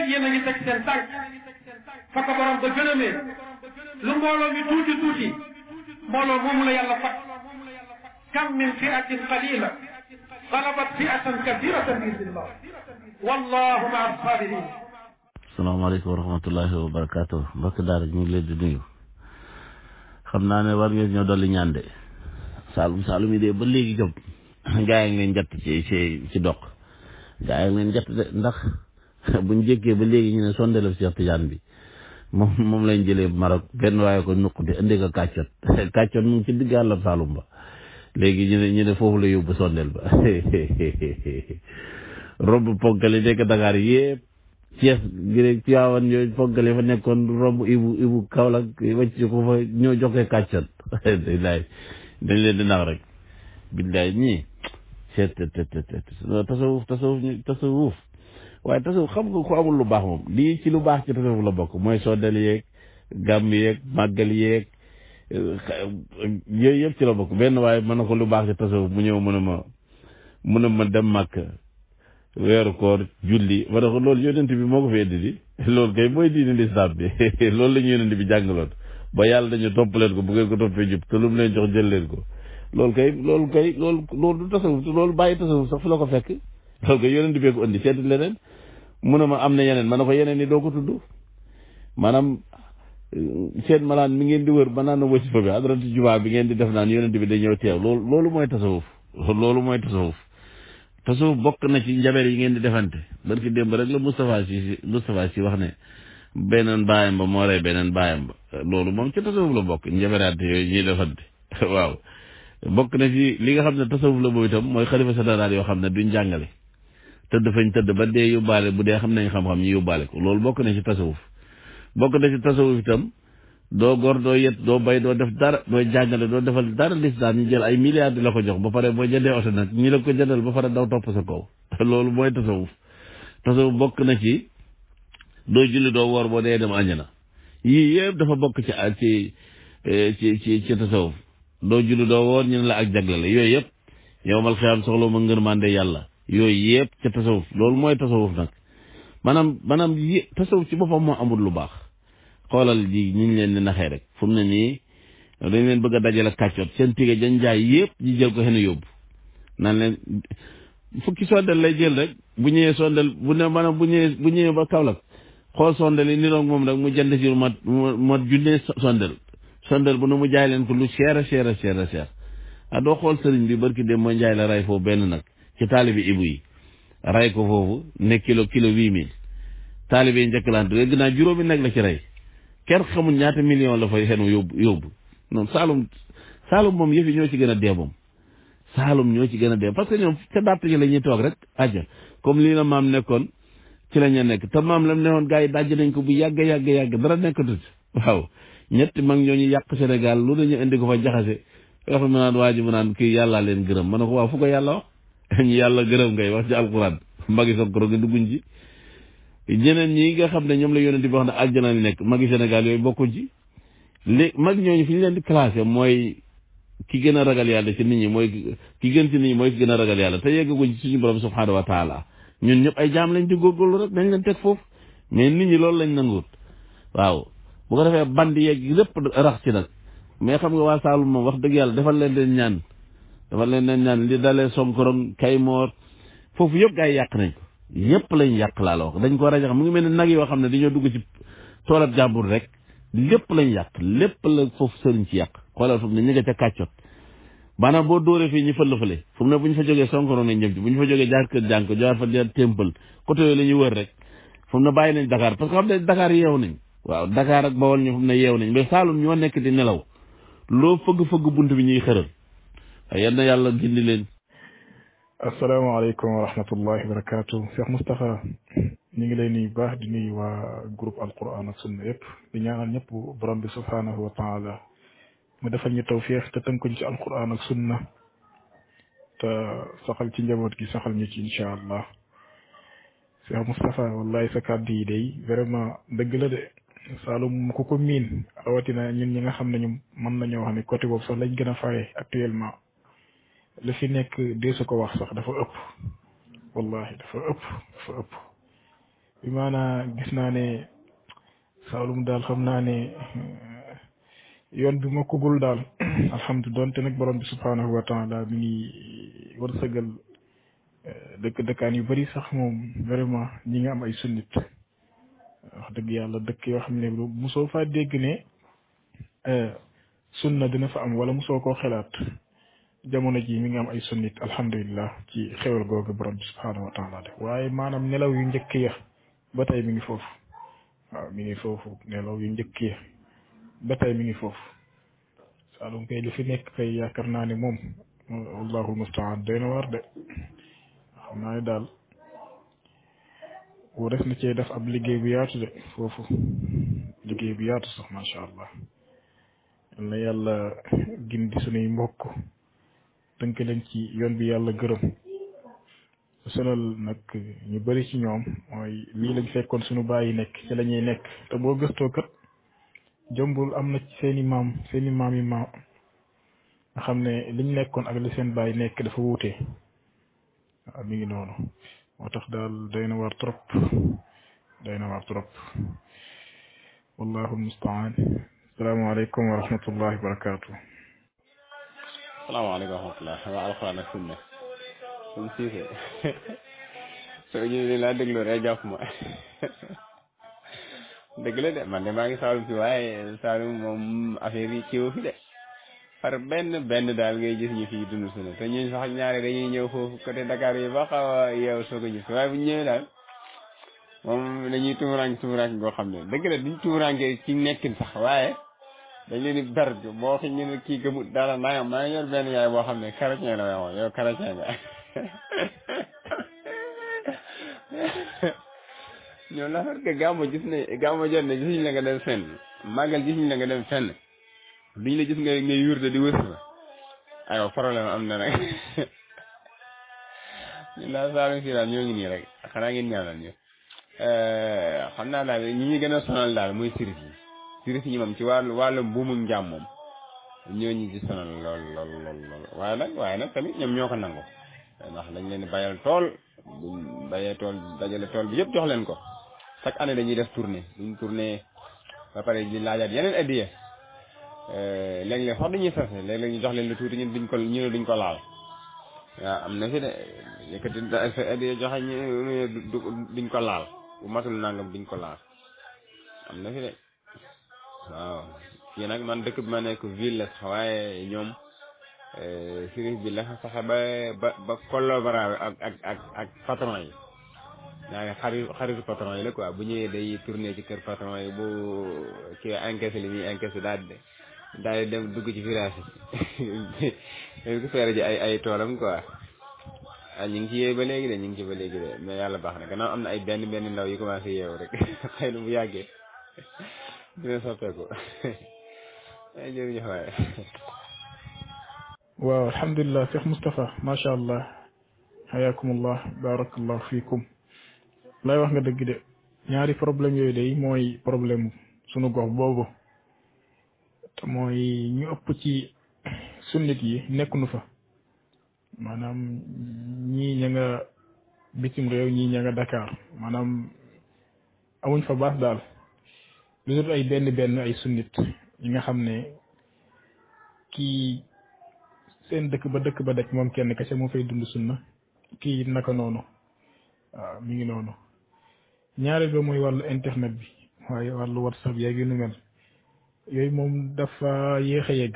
fekk yéen a ngi teg seen tànk fa ko borom ba gënamee lu mbooloo mi tuuti tuuti mbooloo moomu la yàlla fat kam min fi'atin qalila galabat fi'atan kathiratan bi idnillah wallahu ma'a as-sabirin. asalaamaaleykum wa rahmatullahi wa barakaatu. mbokk daara ñu ngi leen di nuyu. xam naa ne war ngeen ñoo dolli ñaan de Saalum yi de ba léegi jom gaa yi ngeen jatt ci doq gaa yi ngeen jatt de ndax buñ jékkee ba léegi ñu ne sondelef Cheikh Tidiane bi moom lañ jëlee Maroc benn waaye ko nuq di indi ko kàccot mu ngi ci digg àllab Saalum ba léegi ñu ne foofu la yóbbu sondel ba rob ponkali nekk Dakar yëpp Thiès gi rek Tiwaawan yooyu ponkali fa nekkoon rob ibu Kaolack wàcc ko fa ñoo joxe kàccot dañ leen di nax rek billaay ñii seet tasawuf waaye tasawuf xam nga ko amul lu baax moom lii ci lu baax ci tasawuf la bokk mooy sondel yeeg gàmm yeeg màggal yeeg yooyu yëpp ci la bokk. benn waaye mën na ko lu baax ci tasawuf mu ñëw mën a ma dem màkk weeru koor julli ma ne ko loolu yonent bi moo ko fi indi di loolu kay mooy diine lislaam bi loolu la ñu yonent bi jàngaloon ba yàlla dañu topp leen ko bu ngeen ko toppee jub te lu mu leen jox jël leen ko loolu du tasawuf loolu bàyyi tasawuf sax fu la ko fekk loolu kay yonent bee ko indi seeti leneen mu ne ma am na yeneen ma ne ko yeneen ni doo ko tudd maanaam seen malaan mi ngeen di wër ba naan wasifa bi adratu jumaa bi ngeen di def naan yonent bi day ñëw teew loolu mooy tasawuf tasawuf bokk na ci njaber yi ngeen di defante barki démb rek la Moustapha Sy wax ne beneen baayam ba moo rey beneen baayam ba loolu moom ci tasawuf la bokk njaberaate yooyu ñuy defante waaw bokk na ci li nga xam ne tasawuf la boobu itam mooy xalifa général yoo xam ne duñ jàngale tëdd fañ tëdd ba dee yóbbaale bu dee xam nañ xam-xam ñu yóbbaale ko loolu bokk na ci tasawuf itam doo gor doo yet doo bay doo def dara doo jàngale doo defal dara lislaam ñu jël ay milliards di la ko jox ba pare boo jëndee oto nag ñi la ko jëndal ba pare daw topp sa kaw loolu mooy tasawuf bokk na ci doo julli doo woor boo dee dem àjjana yii yëpp dafa bokk ci tasawuf doo julli doo woor ñu ne la ak jagle la yooyu yëpp yowmal xiyaam soxla ma ngërmande yàlla yooyu yëpp ca tasawuf loolu mooy tasawuf nag maanaam tasawuf ci boppam moo amul lu baax. xoolal ji ñu leen di naxee rek fu mu ne nii dañ leen bëgg a dajale kàccoot seen tige jañ jaay yëpp ñu jël ko xen yóbbu naan leen fukki sondel lay jël rek bu ñëwee sondel bu ñëwee ba Kaolack xool sondel yi niroog moom rek mu jënd si mat junne sondel bu ne mu jaay leen ko lu cher a doo xool sëriñ bi barki dem mooy njaay la ray foofu benn nag ci taalibi ibu yi ray ko foofu ne kilo 8000 taalibi yi njëkkalante léegi naa juróomi nag la ci rey kenn xamul ñaata million la fay xenu yóbbu noonu Saalum moom yëf yi ñoo ci gën a dee moom Saalum ñoo ci gën a dee parce que ñoom ca dàtt ji la ñuy toog rek aja comme lii la maam nekkoon ci la ñu nekk te maam la mu newoon gars yi dajj nañ ko bu yàgg dara nekkatut waaw ñetti mag ñooñu yàq Sénégal lu dañu indi ko fa jaxase wax mu naan waa ji mu naan kii yàllaa leen gërëm ma ne ko waaw fu ko yàlla wax ñu yàlla gërëm ngay wax ci alquran mbagi Sonkoro gi dugguñ ci ñeneen ñi nga xam ne ñoom la yonent bi wax ne aljana li nekk magi Sénégal yooyu bokkuñ ci léegi mag ñooñu fi ñu leen di classé mooy ki gën a ragal yàlla ci nit ñi mooy ki gën ci nit ñi mooy ki gën a ragal yàlla te yeggaguñ ci suñu borom subhanahu wa taala ñun ñëpp ay jaam lañ di góorgóorlu rek dañ leen teg foofu mais nit ñi loolu lañ nanguut waaw bu ko defee bandi yeeg lépp rax ci nag mais xam nga waa Saalum moom wax dëgg yàlla defal leen ñaan li dalee Sonkorong Kaymoor foofu yëpp gaa yi yàq nañ ko yëpp lañ yàq laa la wax dañ ko rajax mu ngi mel ne nag yoo xam ne dañoo dugg ci toolab jàmbur rek lépp lañ yàq lépp la foofu sëriñ ci yàq xoolal fu mu ne ñu nga ca kàccot maanaam boo dóoree fii ñu fël-fële fu mu ne bu ñu fa jógee Sonkorong nañ jëm ci bu ñu fa jógee jaar kër jànk jaar fa jaar témpal côté yooyu la ñuy wër rek fu mu ne bàyyi nañ Dakar parce que xam ne Dakar yeew nañ waaw Dakar ak Bawol ñu fu mu ne yeew nañ mais Saalum ñoo nekk di nelaw loo fëgg bunt bi ñuy xëral yal na yàlla gindi leen. asalaamaaleykum wa rahmatullahi wa barakaatu. Cheikh Moustapha ñu ngi lay nuyu baax di nuyu waa groupe alquran ak sunna yëpp di ñaanal ñëpp borom bi subhanahu wa taala mu defal ñu tawfiix te tënkuñ ci alquran ak sunna te saxal ci njaboot gi saxal ñu ci incha allah. Cheikh Moustapha wallahi sa kàddu yi day vraiment dëgg la de Saalum ku ko miin rawatina ñun ñi nga xam ne ñu mën nañoo wax ne côté boobu sax lañ gën a faye actuellement li fi nekk dee su ko wax sax dafa ëpp wallahi dafa ëpp bi maanaa gis naa ne Saalum daal xam naa ne yoon bi ma kugul daal alhamdulilah donte nag borom bi subhanahu wa taala mi ngi wërsëgal dëkkaan yu bari sax moom vraiment ñi nga am ay sunnit wax dëgg yàlla dëkk yoo xam ne mosoo faa dégg ne sunna dina fa am wala mosoo koo xelaat jamono ji mi ngi am ay sunnit alhamdulilah ci xewal googu borom bi subhanahu wa taala def waaye maanaam nelaw yu njëkk ya ba tey mi ngi foofu waaw mi ngi foofu nelaw yu njëkk ya ba tey mi ngi foofu Saalum kay li fi nekk kay yaakaar naa ne moom wallaahu mustaan doy na war de xam naa ne daal def na cee def ab liggéey bu yaatu de foofu liggéey bu yaatu sax macha allah yal na yàlla gindi sunuy mbokk tënk leen ci yoon bi yàlla gërëm sonal nag ñu bari ci ñoom mooy lii lañ fekkoon sunu bàyyi nekk ci la ñuy nekk te boo gëstoo kat jombul am na ci seeni maam yi maam nga xam ne liñ nekkoon ak li seen bàyyi nekk dafa wuute waaw mi ngi noonu moo tax daal day na war trop wallahu almustaan asalaamaaleykum wa rahmatullahi wa barakatuh salaamaaleykum wa rahmatullah waa alxuraan ak sunna suñ siise soo ñëwee laa dégloo rek jàpp ma dëgg la de man de maa ngi Saalum fi waaye Saalum moom affaire yi kiiwu fi de par benn daal ngay gis ñu fii dund sunna te ñun sax ñaare dañuy ñëw foofu côté Dakar yi ba xaw a yeew soo ko gis waaye bu ñu ñëwee daal moom dañuy tumuraanke goo xam ne dëgg la duñ tumuraanke ci nekkin sax waaye dañ leen di ber boo xam ñu ne kii gëmut dara nangam maa ngi yor benn yaay boo xam ne chrétien la waxoon yow chrétien nga ñoom la parce que gàmmu jot ne gisuñu la nga dem fenn màggal gisuñu la nga dem fenn duñu la gis ngay yurde di wës fa aywa problème am na nag ñun daal Saalum fii daal ñoo ngi nii rek xanaa ngeen ñaanal ñu xam naa daal ñi ñu gën a sonal daal muy sirif yi moom ci wàllu mbuumu njaam moom ñoo ñu ci sonal lool waaye nag tamit ñoom ñoo ko nangu ndax dañ leen bayal tool buñ bayee tool dajale tool bi yëpp jox leen ko chaque année dañuy def tournée duñ tournée ba pare di laajaat yeneen addiya léeg-léeg sax dañuy sase léeg-léeg ñu jox leen lu tuuti ñu ne duñ ko laal waaw am na fi de yëkkati sa addiya joxe ñu duñ ko laal bu matul nangam duñ ko laal am na fi de waaw fii nag man dëkk bi ma nekk ville la sax waaye ñoom sirif bi la fexe ba collaborer ak patron yi ñaari xaritu patron yi la quoi bu ñëwee day tourner ci kër patron yi bu kii encaissé li ñuy encaissé daal di dem dugg ci village yi récupéré ji ay toolam quoi ñu ngi ci yeewu ba léegi de mais yàlla baax na gannaaw am na ay benn ndaw yu commencé yeewu rek xëy na bu yàggee dina soppeeku jërëjëf waaye waaw alhamdulilah Cheikh Moustapha macha allah hayakumullah barakallahu fiikum lay wax nga dëgg de ñaari problème yooyu day mooy problème sunu gox boobu te mooy ñu ëpp ci sunnit yi nekkuñu fa maanaam ñii ña nga bitim réew ñii ña nga Dakar maanaam amuñ fa baas daal lu dul ay benn ay sunnit yi nga xam ne kii seen dëkk ba daj moom kenn kese moo fay dund sunna kii naka noonu waaw mi ngi noonu ñaareel ba mooy wàllu internet bi waaye wàllu whatsapp yeeg yu nu mel yooyu moom dafa yéex a yegg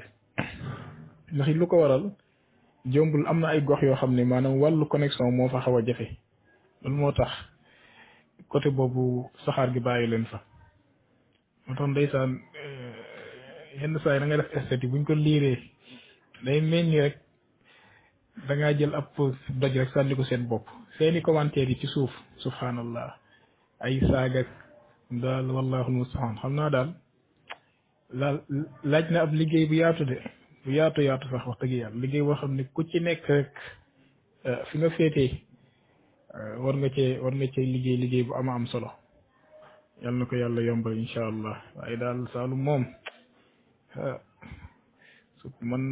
ndax lu ko waral jombul am na ay gox yoo xam ne maanaam wàllu connexion moo fa xaw a jafe loolu moo tax côté boobu saxaar gi bàyyi leen fa moo tax ndeysaan yenn saa yi da nga def esthétique buñ ko liiree day mel ni rek da ngaa jël ab doj rek sànni ko seen bopp seeni commentaire yi ci suuf subhanallah ay saagak daal wallahu almustaan xam naa daal laaj na ab liggéey bu yaatu de bu yaatu sax wax dëgg yàlla liggéey boo xam ne ku ci nekk rek fi nga féetee war nga cee liggéey bu am solo yal na ko yàlla yombal incha allah waaye daal Saalum moom man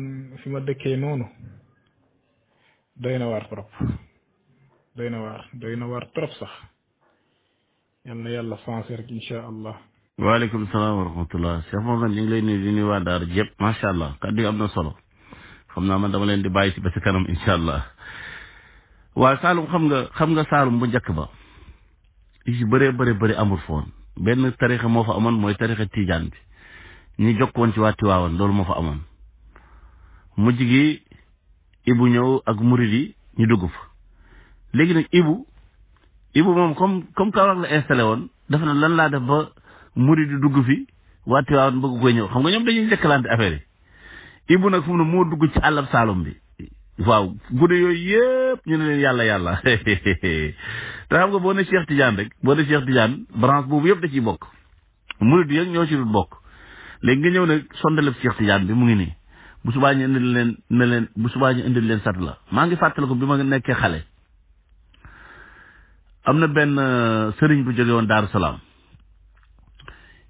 fi ma dëkkee noonu doy na waar trop sax yal na yàlla sensé rek incha allah. waaleykum salaam wa rahmatullah Cheikh Mohamed ñu ngi lay nuyu di nuyu waa Daara yëpp macha allah kaddu yi am na solo xam naa man dama leen di bàyyi si ba si kanam incha allah. waaw Saalum xam nga Saalum bu njëkk ba li si bëri amul foon benn tarixa moo fa amoon mooy tarixa Tijaan bi ñu jokkoon ci waa Tiwaawan loolu moo fa amoon mujj gi Ibu ñëw ak murid yi ñu dugg fa léegi nag Ibu moom comme Kaolack la installé woon dafa na lan laa def ba murid yi dugg fi waa Tiwaawan bëgg koy ñëw xam nga ñoom dañuy njëkkalante affaire yi Ibu nag fu mu ne moo dugg ci àllab Saalum bi waaw guddi yooyu yëpp ñu ne leen yàlla te xam nga boo ne Cheikh Tidiane rek boo ne Cheikh Tidiane branche boobu yëpp da ciy bokk murid yi ñoo ci dul bokk léegi nga ñëw ne sondaleb Cheikh Tidiane bi mu ngi nii bu subaa ñu indil leen sat la maa ngi fàttali ko bi ma nekkee xale am na benn sëriñ bu jóge woon Daaru Salaam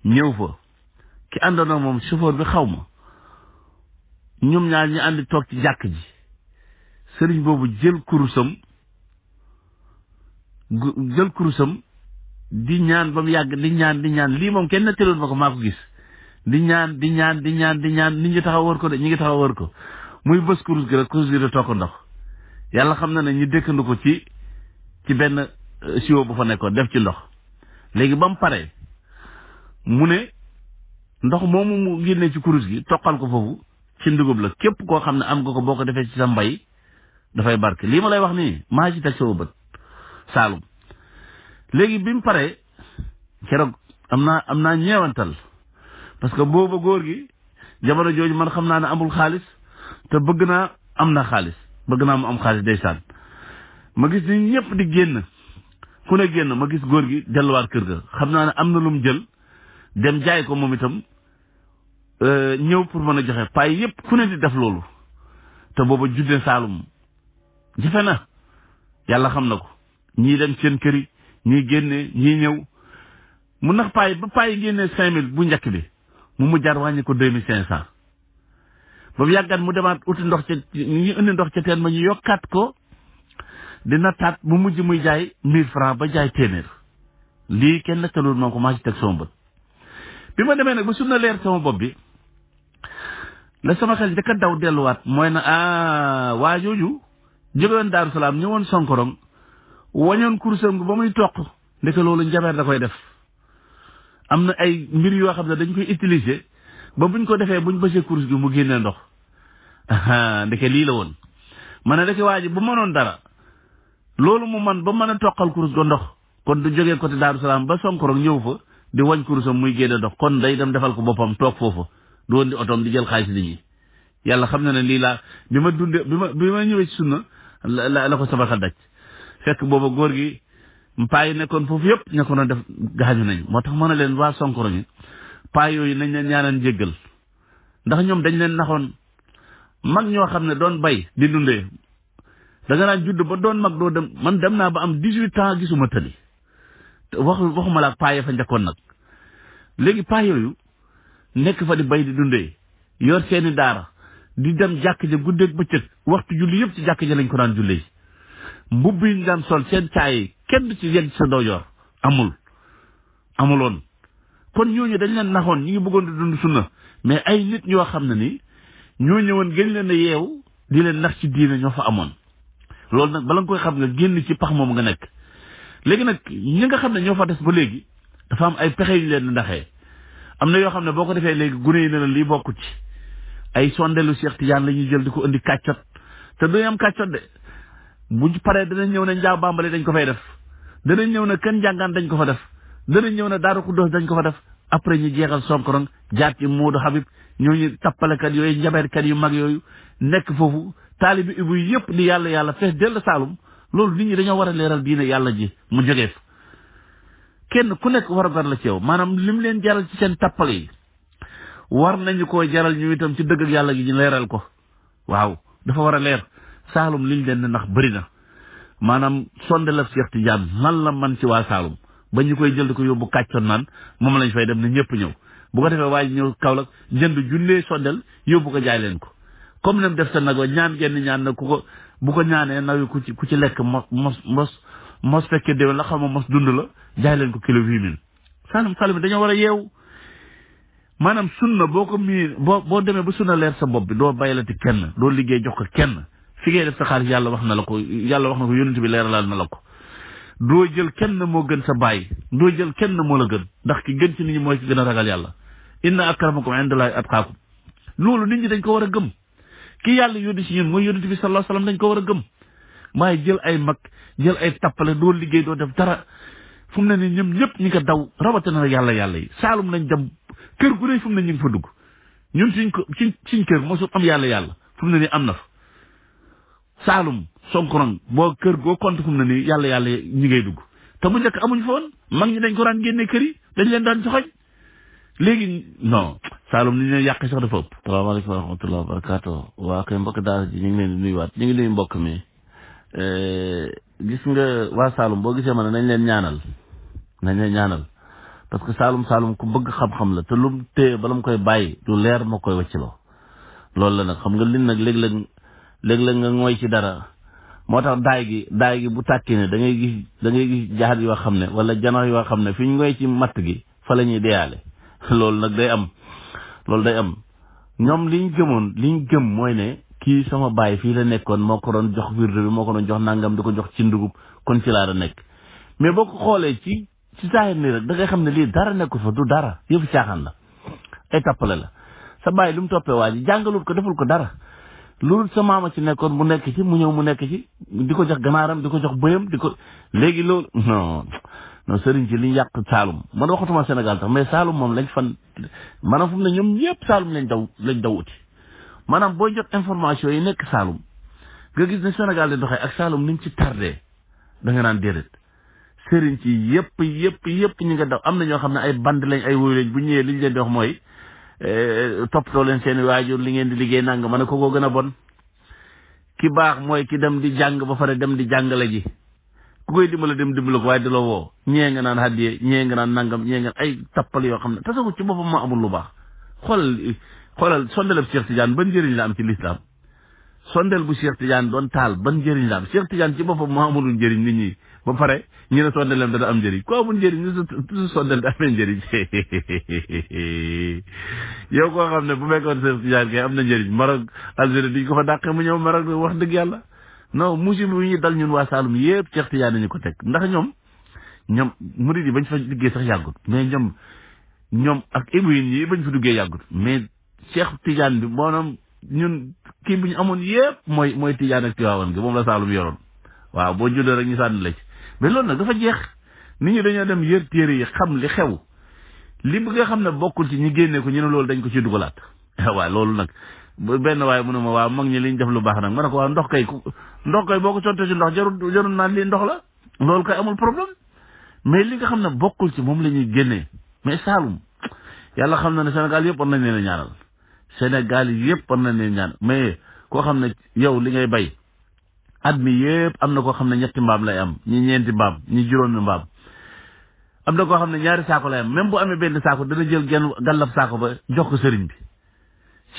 ñëw fa ki àndoon ak moom chauffeur bi xaw ma ñoom ñaar ñu àndi toog ci jàkk ji sëriñ boobu jël kurusam di ñaan ba mu yàgg di ñaan lii moom kenn nettaloon ma ko maa ko gis di ñaan nit ñi taxaw wër ko de ñi ngi taxaw wër ko muy bës kurus gi rek kurus gi da toog ndox yàlla xam na ne ñu dëkkandu ko ci benn siwo bu fa nekkoon def ci ndox léegi ba mu paree mu ne ndox moomu mu génnee ci kurus gi toqal ko foofu ci ndugub la képp koo xam ne am nga ko boo ko defee ci sa mbay dafay barke lii ma lay wax nii maa ci teg sama bët Saalum léegi bi mu paree keroog am naa ñeewantal parce que booba góor gi jamono jooju man xam naa ne amul xaalis te bëgg naa mu am xaalis ndeysaan ma gis ni ñëpp di génn ku ne génn ma gis góor gi delluwaat kër ga xam naa ne am na lu mu jël dem jaay ko moom itam ñëw pour mën a joxe paay yëpp ku ne di def loolu te booba judde Saalum jafe na yàlla xam na ko ñii dem seen kër yi ñii génne ñii ñëw mu nax paay ba paay génnee 5000 bu njëkk bi mu mujjaat wàññi ko 2500 ba mu yàggat mu demaat uti ndox ca ñu indi ndox ca teen ma ñu yokkaat ko dina taat mu mujj muy jaay 1000 francs ba jaay téeméer lii kenn la talul moom ko maa ci teg sama bët bi ma demee nag ba sunna leer sama bopp bi la sama xel njëkk a daw delluwaat mooy na waa jooju jógewoon Daaru Salaam ñëwoon Sonkorong wañoon kursam ba muy toq ndeke loolu njabeer da koy def am na ay mbir yoo xam ne dañ koy utiliser ba buñ ko defee buñ bësee kurs gi mu génnee ndox ndeke lii la woon ma ne ndeke waa ji bu mënoon dara loolu mu man ba mën a toqal kurs ga ndox kon du jógee côté Daaru Salaam ba Sonkorong ñëw fa di wañ kursam muy génne ndox kon day dem defal ko boppam toog foofu du woon di otoom di jël xaalis nit ñi yàlla xam na ne lii laa bi ma ñëwee ci sunna la ko sama xel daj fekk booba góor gi paa yi nekkoon foofu yëpp ña ko doon def gaañu nañ moo tax mën a leen waa Sonkorong yi paa yooyu nañ leen ñaanal jéggal ndax ñoom dañ leen naxoon mag ñoo xam ne doon bay di dundee da nga naan judd ba doon mag doo dem man dem naa ba am 18 ans gisuma tëli waxuma la paa ya fa njëkkoon nag léegi paa yooyu nekk fa di bay di dundee yor seeni daara di dem jàkk ja guddeeg bëccëg waxtu julli yëpp ci jàkk ja lañ ko daan jullee mbubb yi ñu daan sol seen caay kenn du ci yegg sa doo yor amuloon kon ñooñu dañ leen naxoon ñi ngi bëggoon di dund sunna mais ay nit ñoo xam ne ni ñoo ñëwoon gën leen a yeew di leen nax ci diine ñoo fa amoon loolu nag bala nga koy xam nga génn ci pax moom nga nekk léegi nag ñi nga xam ne ñoo fa des ba léegi dafa am ay pexe yu leen di ndaxee am na yoo xam ne boo ko defee léegi gune yi ne la lii bokku ci ay sondelu Cheikh Tidiane la ñuy jël di ko indi kàccot te duñu am kàccot de bu paree danañ ñëw ne njaaw bambale dañ ko fay def danañ ñëw ne kenn jàngaan dañ ko fa def danañ ñëw ne Daaru Xuddoos dañ ko fa def après ñu jeexal Sonkorong jaar ci Moodu Habib ñooñu tappalekat yooyu njabeerkat yu mag yooyu nekk foofu taalibi ibu yëpp di yàlla fees dell Saalum loolu nit ñi dañoo war a leeral diine yàlla ji mu jógee fa kenn ku nekk war a gar la ci yow maanaam lim leen jaral ci seen tappale yi war nañu koo jaral ñu itam ci dëgg ak yàlla gi ñu leeral ko waaw dafa war a leer Saalum liñ leen ndax bëri na maanaam sondelab Cheikh Tidiane lan la man ci waa Saalum ba ñu koy jël di ko yóbbu kàccoon naan moom lañ fay dem ne ñëpp ñëw bu ko defee waaye ñëw Kaolack jënd junlee sondel yóbbu ko jaay leen ko comme nem def sa nag wa ñaan genn ñaan na ku ko bu ko ñaanee nawi ku ci lekk mos mos fekkee déwén la xam ma mos dund la jaay leen ko kilo 8000 Saalum dañoo war a yeewu maanaam sunna boo ko boo demee ba sunna leer sa bopp bi doo baylati kenn doo liggéey jox ko kenn fi ngay def sa xaalis yàlla wax na ko yonent bi leeralal na la ko doo jël kenn moo gën sa baay doo jël kenn moo la gën ndax ki gën ci nit ñi mooy ki gën a ragal yàlla inna akramakum indallahi atqaakum loolu nit ñi dañ ko war a gëm ki yàlla yónni ci ñun mooy yonent bi sallallahu alayhi wasallam dañ ko war a gëm waaye jël ay mag jël ay tappale doo liggéey doo def dara fu mu ne nii ñoom ñëpp ñi ko daw rawatina yàlla yi Saalum nañ dem kër gu ne fu mu ne ñu ngi fa dugg ñun suñ kër mosul am yàlla fu mu ne nii am na fa Saalum Sonkorong boo kër goo compte fu mu ne nii yàlla ñi ngay dugg te bu njëkk amuñ fa woon mag ñi dañ ko daan génne kër yi dañ leen daan joxoñ léegi non Saalum ni ñu leen yàqee sax dafa ëpp. salaamaaleykum wa rahmatulah wa barakaatu waa kay mbokk daara ji ñu ngi leen di nuyuwaat ñu ngi nuyu mbokk mi gis nga waa Saalum boo gisee ma ne nañ leen ñaanal parce que Saalum ku bëgg xam-xam la te lu mu téye bala mu koy bàyyi lu leer moo koy wàcciloo loolu la nag xam nga lin nag léeg-léeg nga ngooy ci dara moo tax daay gi bu tàkki ne da ngay gis jaxat yoo xam ne wala janax yoo xam ne fi ñu ngooy ci matt gi fa la ñuy deyaale loolu nag day am ñoom liñ gëm mooy ne kii sama baay fii la nekkoon moo ko doon jox wirde bi moo ko doon jox nangam di ko jox ci ndugub kon ci laa da nekk mais boo ko xoolee ci saahir nii rek da ngay xam ne lii dara nekkul fa du dara yëfu caaxaan la ay tappale la sa baay lu mu toppee waa ji jàngalul ko deful ko dara loolu sa maama ci nekkoon mu nekk ci mu ñëw mu nekk ci di ko jox ganaaram di ko jox bëyam léegi loolu non sëriñ ci liñ yàq Saalum man waxatuma Sénégal tax mais Saalum moom lañ fan maanaam fu mu ne ñoom ñëpp Saalum lañ daw uti maanaam booy jot information yi nekk Saalum nga gis ne Sénégal di doxee ak Saalum niñ ci tardé da nga naan déedéet sëriñ ci yëpp ñi nga daw am na ñoo xam ne ay band lañ ay woy lañ bu ñëwee liñ leen di wax mooy toppatoo leen seen waajur li ngeen di liggéey nanga ma ne ko gën a bon ki baax mooy ki dem di jàng ba pare dem di jàngale ji ku koy dimbale ko waaye di la woo ñee nga naan hadiye ñee nga naan nangam ñee nga ay tappal yoo xam ne tasawuf ci boppam moo amul lu baax xoolal sondeleb Cheikh Tidiane ban njëriñ la am ci lislaam sondel bu Cheikh Tidiane doon taal ban njëriñ la am Cheikh Tidiane ci boppam moo amulul njëriñ nit ñi ba pare ñu ne sondelem dana am njëriñ ko amul njëriñ ñu sondel da amee njëriñ yow koo xam ne bu fekkoon Cheikh Tidiane kay am na njëriñ Maroc Algérie duñ ko fa dàqee mu ñëw Maroc wax dëgg yàlla non musiba yi ñu dal ñun waa Saalum yëpp Cheikh Tidiane ñu ko teg ndax ñoom murid yi bañ fa liggéey sax yàggut mais ñoom ak émuyin yi bañ fa duggee yàggut mais Cheikh Tidiane bi maanaam ñun kii bu ñu amoon yëpp mooy Tidiane ak Tiwaawan gi moom la Saalum yoroon waaw boo juddoo rek ñu sànni la ci mais loolu nag dafa jeex nit ñi dañoo dem yër téere yi xam li xew li bi nga xam ne bokkul ci ñi génne ko ñu ne loolu dañ ko ci dugalaat waaw loolu nag benn waaye mu ne ma waaw mag ñi liñ def lu baax nag ma ne ko waaw ndox kay boo ko sottee ci ndox jarul naan lii ndox la loolu kay amul problème mais li nga xam ne bokkul ci moom la ñuy génnee mais Saalum yàlla xam na ne Sénégal yëpp war nañ leen a ñaanal Sénégal yëpp war nañ leen ñaanal mais koo xam ne yow li ngay bay at mi yëpp am na koo xam ne 3 mbaam lay am ñi 4 mbaam ñi 5 mbaam am na koo xam ne 2 saako lay am même bu amee benn saako dana jël gàllab saako ba jox ko sëriñ bi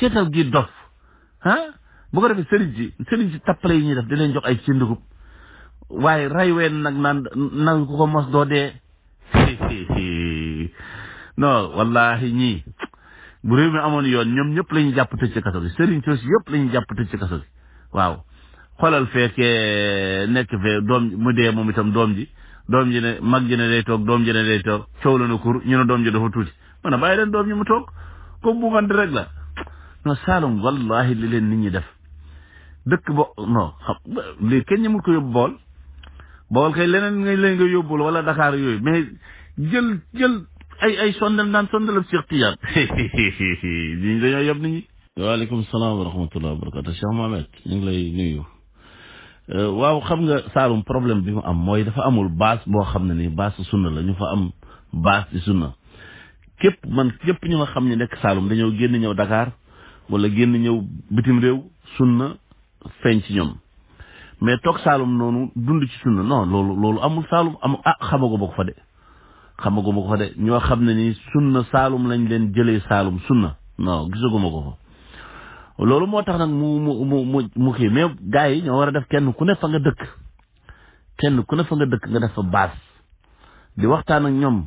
seetal gi dof bu ko defee sëriñ ci tappale yi ñuy def di leen jox ay ci ndugub waaye ray ween nag naan ku ko mos doo dee non wallahi ñii bu réew mi amoon yoon ñoom ñëpp la ñuy jàpp tëj ci kaso gi sëriñ soosi yëpp la ñuy jàpp tëj ci kaso gi waaw xoolal fekkee nekk fee doom mu dee moom itam doom ji ne mag ji ne day toog doom ji ne day toog coow la na kur ñu ne doom ji dafa tuuti man a bàyyi leen doom ji mu toog comme bu man rek la non Saalum wallahi li leen nit ñi def dëkk lii kenn ñëmul ko yóbbu bool kay leneen nga yóbbul wala Dakar yooyu mais jël ay sondel ab Cheikh Tidiane ñi dañoo yóbbu nit ñi. waaleykum salaam wa rahmatullah wa barakatu Cheikh Mohamed ñu ngi lay nuyu. waaw xam nga Saalum problème bi mu am mooy dafa amul base boo xam ne nii base sunna la ñu fa am base di sunna képp ñu nga xam ne nekk Saalum dañoo génn ñëw Dakar wala génn ñëw bitim réew sunna feeñ ci ñoom mais toog Saalum noonu dund ci sunna non loolu amul Saalum xamaguma ko fa de ñoo xam ne nii sunna Saalum lañ leen jëlee Saalum sunna non gisaguma ko fa loolu moo tax nag mu kii mais gars yi ñoo war a def kenn ku ne fa nga dëkk kenn ku ne fa nga dëkk nga def fa baas di waxtaan ak ñoom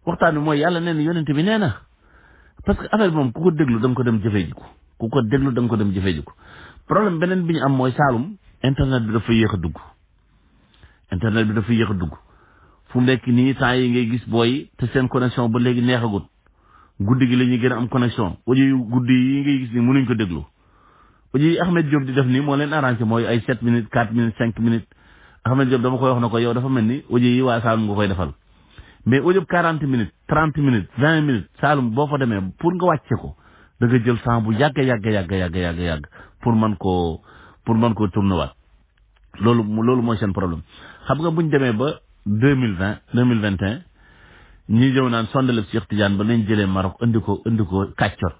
waxtaan bi mooy yàlla nee na yonent bi nee na parce que affaire bi moom ku ko déglu da nga ko dem jëfee ji ko ku ko déglu da nga ko dem jëfee ji ko problème beneen bi ñu am mooy Saalum internet bi dafa yéex a dugg internet bi dafa yéex a dugg fu mu nekk nii temps yi ngay gis booy te seen connexion ba léegi neexagut guddi gi la ñuy gën a am connexion audio yu guddi yi ngay gis ni mënuñ ko déglu audio yi Ahmed Diop di def nii moo leen arrangé mooy ay 7 minutes 4 minutes 5 minutes Ahmed Diop dama koy wax na ko yow dafa mel ni audio yi waa Saalum nga koy defal mais audio 40 minutes 30 minutes 20 minutes Saalum boo fa demee pour nga wàcce ko da nga jël temps bu yàgg pour mën koo tourner waat loolu mooy seen problème xam nga buñ demee ba 2021 ñi jëw naan sondaleb Cheikh Tidiane ba nañ jëlee Maroc indi ko kàccor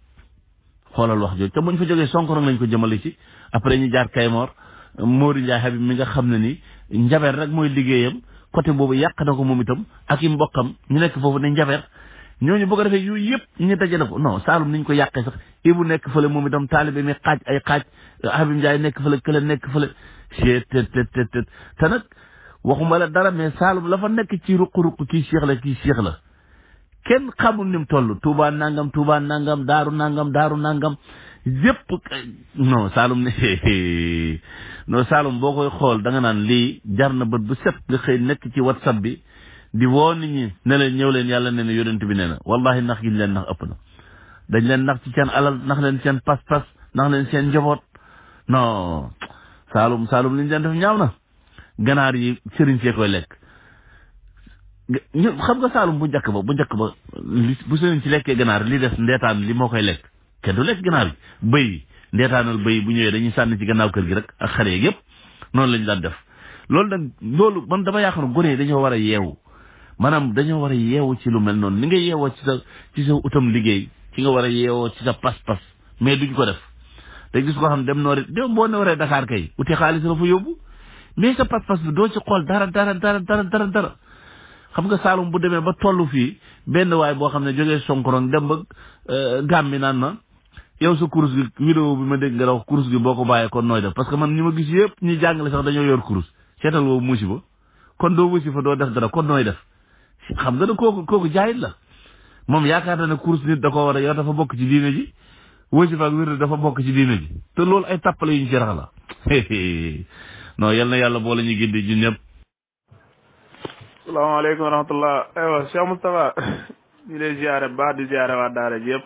xoolal wax jooju te buñ fa jógee Sonko lañ ko jëmale ci après ñu jaar Kaymoor Mori Ndiaye Habib mi nga xam ne ni njabeer rek mooy liggéeyam côté boobu yàq na ko moom itam ak i mbokkam ñu nekk foofu ne njabeer ñooñu bëgg a defee yooyu yëpp ñu dajale ko non Saalum niñ ko yàqee sax Ibu nekk fële moom itam taalibe mi xaaj ay xaaj Habib Ndiaye nekk fële kële nekk fële te nag waxuma la dara mais Saalum la fa nekk ci ruq-ruq kii Cheikh la kenn xamul ni mu toll Touba nangam Daaru nangam yëpp non Saalum non Saalum boo koy xool da nga naan lii jar na bët bu set nga xëy nekk ci WhatsApp bi di woo nit ñi ne leen ñëw leen yàlla nee na yonent bi nee na wallahi nax gi ñu leen nax ëpp na dañ leen nax ci seen alal nax leen seen pas-pas nax leen seen njaboot non Saalum li ñu leen def ñaaw na ganaar yi sëriñ see koy lekk xam nga Saalum bu njëkk ba bu sëriñ si lekkee ganaar li des ndeetaan li moo koy lekk kenn du lekk ganaar yi bëy ndeetaanal bëy bu ñëwee dañuy sànni ci gannaaw kër gi rek ak xale yeeg yëpp noonu lañu daan def loolu man dama yaakaar gone yi dañoo war a yeewu maanaam dañoo war a yeewu ci lu mel noonu ni nga yeewoo ci sa utam liggéey ci nga war a yeewoo ci sa pas-pas mais duñ ko def te gis ko xam dem boo nooree Dakar kay uti xaalis la fa yóbbu mais sa pas-pas bi doo ci xool dara xam nga Saalum bu demee ba tollu fii benn waay boo xam ne jógee Sonkorong dem ba Gàmbi naan ma yow sa kurus gi vidéo bi ma dégg nga wax kurus gi boo ko bàyyee kon nooy def parce que man ñi ma gis yëpp ñi jàngale sax dañoo yor kurus seetal woowu musiba kon doo musiba doo def dara kon nooy def xam nga ne kooku jaayit la moom yaakaar na ne kurus nit da ko war a yor dafa bokk ci diine ji wasifa ak wér dafa bokk ci diine ji te loolu ay tàppale yu ñu ci rax la non yal na yàlla boole ñu gindi ñun ñëpp. salaamaaleykum wa rahmatullah aywa Cheikh Moustapha ñu lay ziare baax di ziare waa daara ji yëpp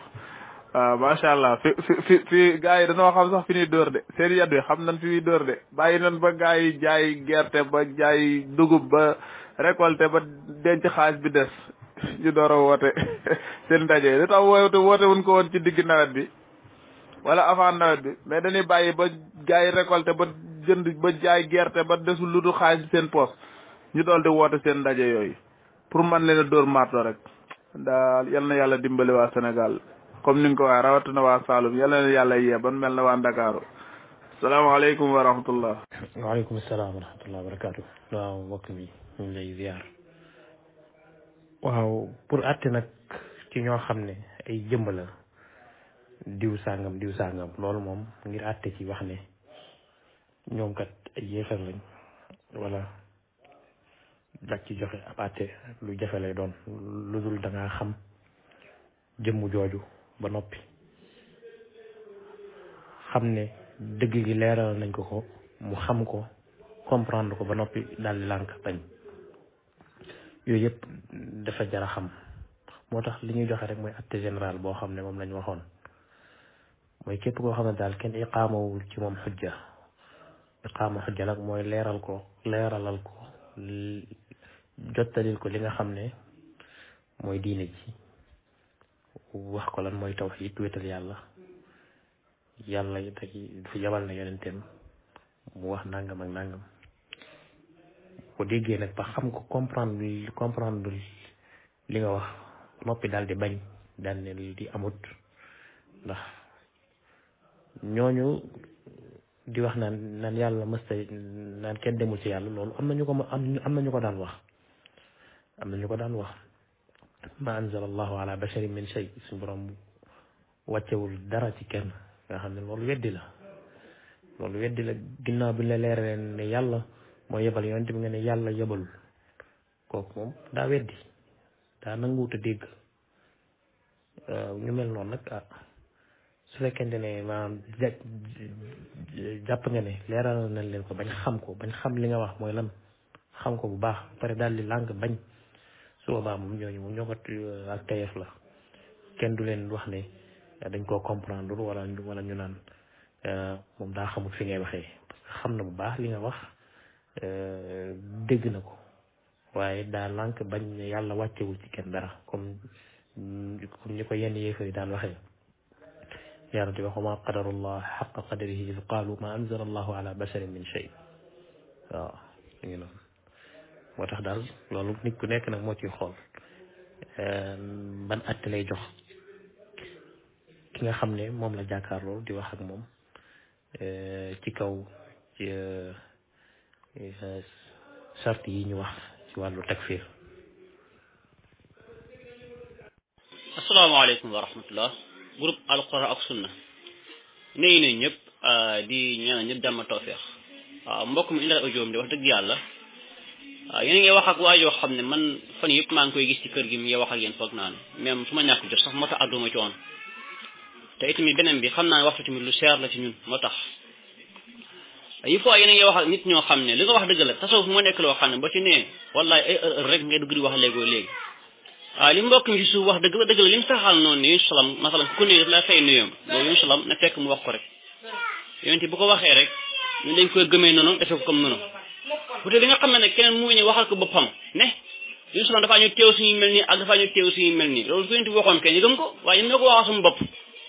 waaw macha allah fi gars yi dañoo xam sax fi ñuy dóor de seen yat wi xam nañ fi ñuy dóor de bàyyi nañ ba gars yi jaay gerte ba jaay dugub ba récolté ba denc xaalis bi des ñu door a woote seen ndaje li tax woote wuñ ko woon ci digg nawet bi wala avant nawet bi mais dañuy bàyyi ba gars yi récolté ba jënd ba jaay gerte ba desul lu dul xaalis bi seen poos ñu dool di woote seen ndaje yooyu pour man leen a dóor marto rek daal yal na yàlla dimbali waa Sénégal comme ni nga ko waxee rawatina waa Saloum yal na yàlla yee ban mel na waa Ndakaaru salaamaaleykum wa rahmatullah. waaleykum salaam wa rahmatullah wa barakaatu. waaw mbokk mi ñu ngi lay ziar. waaw pour àtte nag ci ñoo xam ne ay jëmb la diw sàngam loolu moom ngir àtte ci wax ne ñoom kat ay yéefar lañ wala dak ci joxe ab àtte lu jafe lay doon lu dul da ngaa xam jëmm jooju ba noppi xam ne dëgg gi leeral nañ ko mu xam ko comprendre ko ba noppi daal di lànk bañ yooyu yëpp dafa jar a xam moo tax li ñuy joxe rek mooy àtte général boo xam ne moom lañ waxoon mooy képp koo xam ne daal kenn iqaamawul ci moom xujja iqaama xujja nag mooy leeralal ko jottalil ko li nga xam ne mooy diine ji wax ko lan mooy tawxiid wéetal yàlla dafa yabal na yonenteem mu wax nangam ak nangam ko déggee nag ba xam ko comprendre li nga wax noppi daal di bañ daal ne di amut ndax ñooñu di wax naan yàlla mësta naan kenn demul ci yàlla loolu am na ñu ko daan wax ma anzala allahu ala basharin min shay suñu borom wàccewul dara ci kenn nga xam ne loolu weddi la ginnaaw bi la leeraleen ne yàlla moo yebal yonent bi nga ne yàlla yebalul kooku moom daa weddi daa nanguwut a dégg ñu mel noonu nag su fekkente ne maanaam jàpp nga ne leeral nañ leen ko bañ xam ko bañ xam li nga wax mooy lan xam ko bu baax pare daal di làng bañ su boobaa moom ñooñu moom ñoo ko ak tayef la kenn du leen wax ne dañ koo comprendre wala ñu naan moom daa xamul fi ngay waxee parce que xam na bu baax li nga wax dégg na ko waaye daa lànk bañ ne yàlla wàccewul ci kenn dara comme ni ko yenn yéefar yi daan waxee yàlla di wax wa ma qadarullah xaqa qadarihi iz qaalu ma anzala allahu ala basharin min shay waaw ñu ngi noonu moo tax daal loolu nit ku nekk nag moo ciy xool ban atte lay jox ki nga xam ne moom la jàkkaarloo di wax ak moom ci kaw ci sart yi ñu wax ci wàllu takfir. asalaamaaleykum wa rahmatullah groupe alquran ak sunna nuyu nañ ñëpp di ñaanal ñëpp jàmm tawfeex waaw mbokk mi indal audio di wax dëgg yàlla yéen a ngi wax ak waa yoo xam ne man fan yëpp maa ngi koy gis ci kër gi mi ngi wax ak yéen foog naa ne même su ma ñàkk jot sax moo tax àdduma ci woon te itamit beneen bi xam naa ne waxtu tamit lu cher la ci ñun moo tax il faut yéen a ngi wax ak nit ñoo xam ne li nga wax dëgg la tasawuf moo nekk loo xam ne ba ci nee wallaay ay rek ngay dugg di wax léegoo léegi waaw li mbokk mi ci suuf wax dëgg la li mu saxal noonu ne yonent salaam masalan ku nuyu daf lay fay nuyoom boobu yonent salaam na fekk mu wax ko rek yonent bu ko waxee rek ñun dañ koy gëmee noonu defee ko comme noonu bu dee li nga xam ne nag keneen mu ñëw waxal ko boppam ne yonent salaam dafaa ñu teew suñu mel nii ak dafaa ñu teew suñu mel nii loolu ko yonent waxoon kenn ñu gëm ko waaye ñun ñoo ko waxal suñu bopp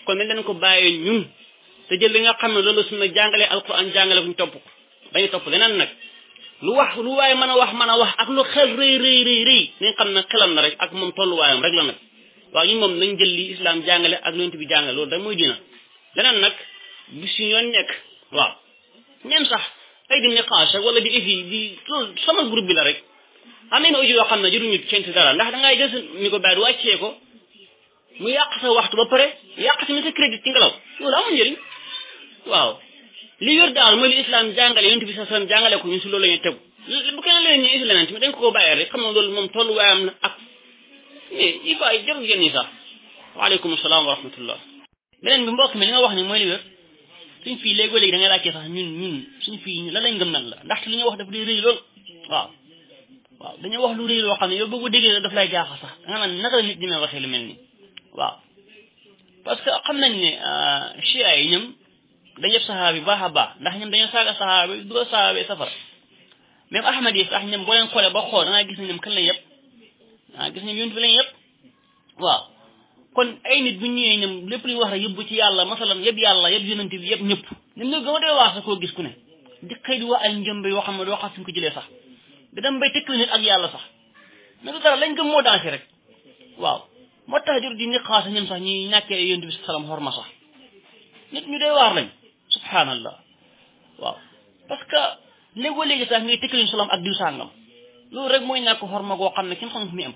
kon nañ leen ko bàyyee ñun te jël li nga xam ne loolu suñu jàngalee alquran jàngale ko ñu topp ko bañu topp leneen nag lu waaye mën a wax ak lu xel rëy nañ xam ne xelam na rek ak moom tolluwaayam rek la nag waaw ñun moom nañ jël li islam jàngale ak lu yonent bi jàngale loolu da mooy dina leneen nag bi su yoon nekk waaw même sax ay di niqaas wala di ifi di loolu sama groupe bi la rek am nañ audio yoo xam ne jëruñu cent dara ndax da ngay jël sa micro bàyyi wàccee ko mu yàq sa waxtu ba pare yàq tamit sa crédit ci ngelaw loolu amul njëriñ waaw li yor daal mooy li islam jàngale yonent bi sallam jàngale ko ñun si loolu la ñuy tegu bu keneen leen ñu isi leneen tamit dañ ko bàyyee rek xam na loolu moom tolluwaayam la ak il faut ay jarul yenn yi sax waaleykum salaam wa rahmatullah beneen bi mbokk mi li nga wax ni mooy li wér suñ fii léegi da ngay laajtee sax ñun suñ fii lan lañ gëm nan la ndaxte li ñuy wax daf day rëy lool waaw dañuy wax lu rëy loo xam ne yow boo ko déggee daf lay jaaxal sax da nga naan naka la nit ñi may waxee lu mel nii waaw parce que xam nañ ne chia yi ñoom dañ yëpp saxaaba yi baax a baax ndax ñoom dañoo saaga saxaaba yi dugal saxaaba yi safara même ahmad yi sax ñoom boo leen xoolee ba xool da ngaa gis ne ñoom kan lañ yëpp gis ne yonent bi lañ yëpp waaw kon ay nit bu ñëwee ñoom lépp lu ñu wax rek yëbbu ci yàlla masalan yëpp yàlla yëpp yonent bi yëpp ñëpp ñoom ñoo gën a doy waar sax koo gis ku ne di xëy di wax ay njëmbe yoo xam ne doo xam fi ñu ko jëlee sax di dem bay tëkkale nit ak yàlla sax mais du dara lañ gëm moo dansé rek waaw moo tax jur di ni xaasa ñoom sax ñuy ñàkkee yonent bi salaam xorma sax nit ñu doy waar lañ subhanallah waaw parce que léegi sax ngay tëkkale salaam ak diw sàngam loolu rek mooy ñàkk xorma goo xam ne kenn xamul fu muy am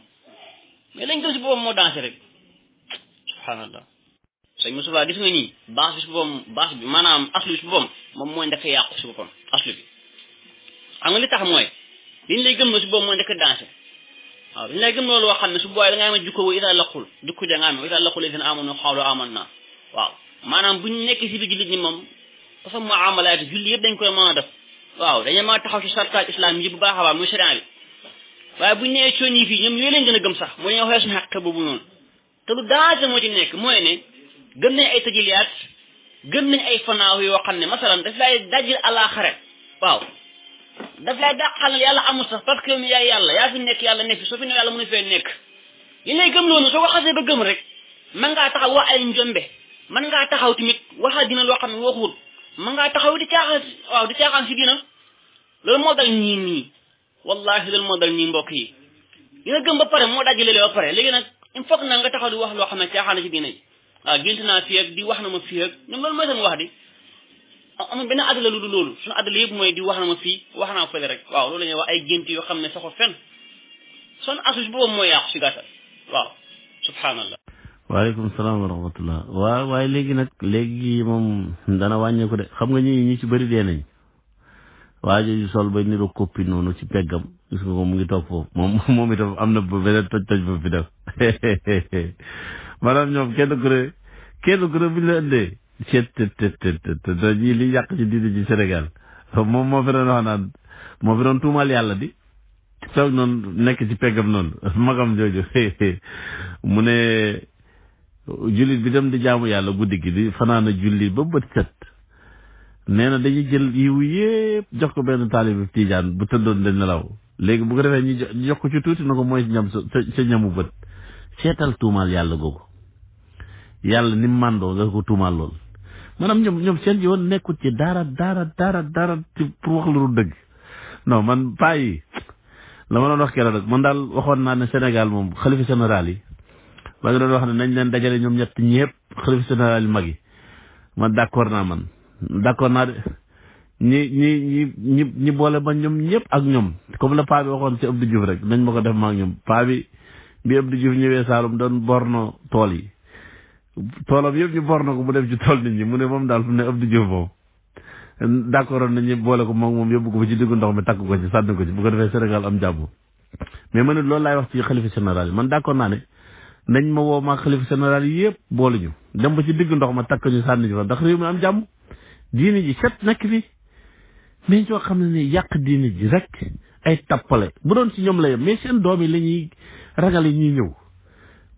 mais lañ gëm si boppam moo dansé rek subhanallah sëñ Moustapha gis nga nii base bi si boppam base bi maanaam aslu bi si boppam moom mooy ndekk yàqu si boppam aslu bi xam nga li tax mooy liñ lay gëm loo si boppam mooy ndekk dansé waaw liñ lay gëm loolu loo xam ne su booy da nga amee jukko wa itaa laqul jukko ja nga amee itaa laqul leen amanu xawlu amanna waaw maanaam buñ nekk si biir jullit ñi moom dafa muamalaat julli yëpp dañ koy mën a def waaw dañu mën a taxaw ci sartaat islam yi bu baax a baax muy sharia bi waaye buñ nee coon yi fii ñoom ñooy leen gën a gëm sax moo ñoo xoolee suñu xàq boobu noonu te lu danger moo ci nekk mooy ne gëm nañ ay tajiliyaat gëm nañ ay fanaaw yoo xam ne masalan daf lay dajjil àllaaxira waaw daf lay dàqal yàlla amul sax parce que yow mi yaay yàlla yaa fi nekk yàlla nekk fi soo fi ne yàlla mënu fee nekk yi lay gëm loolu soo ko xasee ba gëm rek mën ngaa taxaw wax ay njombe mën ngaa taxaw tamit waxal dina loo xam ne waxul mën ngaa taxaw di caaxaan waaw di caaxaan si dina loolu moo dal ñii nii wallahi loolu moo dal ñii mbokk yi dina gëm ba pare moo dajjale ba pare léegi nag il faut que nag nga taxaw di wax loo xam ne caaxaan ci dina yi waaw gént naa fii ak di wax na ma fii ak ñoom loolu mooy seen wax di amul benn àddala lu dul loolu suñu àddala yëpp mooy di wax na ma fii wax naa fële rek waaw loolu la ñuy wax ay gént yoo xam ne saxul fenn son asus boobu mooy yàqu si gàttal waaw subhanallah waaleykum salaam wa rahmatullah waaw waaye léegi nag léegi moom dana wàññeeku de xam nga ñi ci bëri dee nañ waa jooju sol ba niru koppi noonu ci peggam gis nga ko mu ngi toog foofu moom itam am na beneen toj ba fi def maanaam ñoom kenn ku ne bu ñu la indee te ñii li yàq ci diine ji Sénégal moom moo fi doon wax naan moo fi doon tuumaal yàlla di toog noonu nekk ci peggam noonu magam jooju mu ne jullit bi dem di jaamu yàlla guddi gi di fanaana julli ba bët set nee na dañuy jël yiw yépp jox ko benn taalibe tiijaan bu tëddoon de nelaw léegi bu ko defee ñu jox ko ci tuuti na ko mooy ñam sa ñamu bët seetal tuumaal yàlla googu yàlla ni màndoo nga ko tuumaal lool maanaam ñoom seen yoon nekkut ci dara ci pour wax lu dul dëgg non man paa yi la ma doon wax keroog rek man daal waxoon naa ne Sénégal moom xalifa général yi ba nga doon wax ne nañ leen dajale ñoom ñett ñëpp xalifa général yi mag yi man d'accord naa de ñi boole ba ñoom ñëpp ak ñoom comme la paa bi waxoon ci Abdou Diouf rek nañ ma ko def ma ak ñoom paa bi Abdou Diouf ñëwee Saalum doon borno tool yi toolam yëpp ñu borno ko mu def ci tool nit ñi mu ne moom daal fu ne Abdou Diouf moom d'accord nañu boole ko moom yóbbu ko fa ci diggu ndox mi takk ko ci sànni ko ci bu ko defee Sénégal am jàmm mais man it loolu laay wax ci xalifa général yi man d'accord naa ne nañ ma woo maa xalifa général yi yëpp boole ñu dem ba ci diggu ndox ma takk ñu sànni ci fa ndax réew mi am jàmm diine ji set nekk fi mais ñoo xam ne ni yàq diine ji rek ay tappale bu doon ci ñoom la yem mais seen doom yi la ñuy ragal yi ñuy ñëw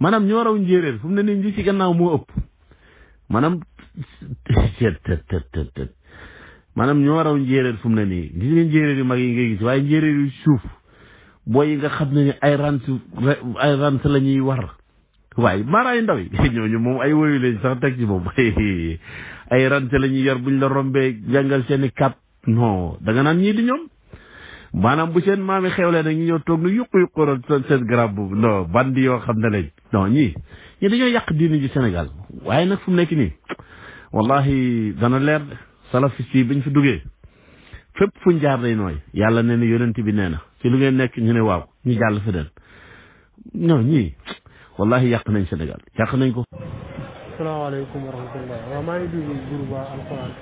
maanaam ñoo raw njéeréer fu mu ne nii ñi ci gannaaw moo ëpp maanaam maanaam ñoo raw njéeréer fu mu ne nii gis nga njéeréer yu mag yi ngay gis waaye njéeréer yu suuf booy yi nga xam ne ni ay rant la ñuy war waaye maaraay ndaw yi ñooñu moom ay woyu leen sax teg ci moom ay rant la ñuy yor buñ la rombee jàngal seeni kap non da nga naan ñii di ñoom maanaam bu seen maami xewlee nag ñu ñëw toog nu yuqu-yuqoral seen garab bu non bandi yoo xam ne lañ non ñii dañoo yàq diini ji Sénégal waaye nag fu mu nekk nii wallahi dana leer salafis yi bañ fi duggee fépp fuñ jaar day nooy yàlla nee na yonent bi nee na ci lu ngeen nekk ñu ne waaw ñu jàll feneen non ñii wallahi yàq nañ Sénégal yàq nañ ko. asalaamaaleykum wa rahmatullah waaw maa ngi dugg groupe alquran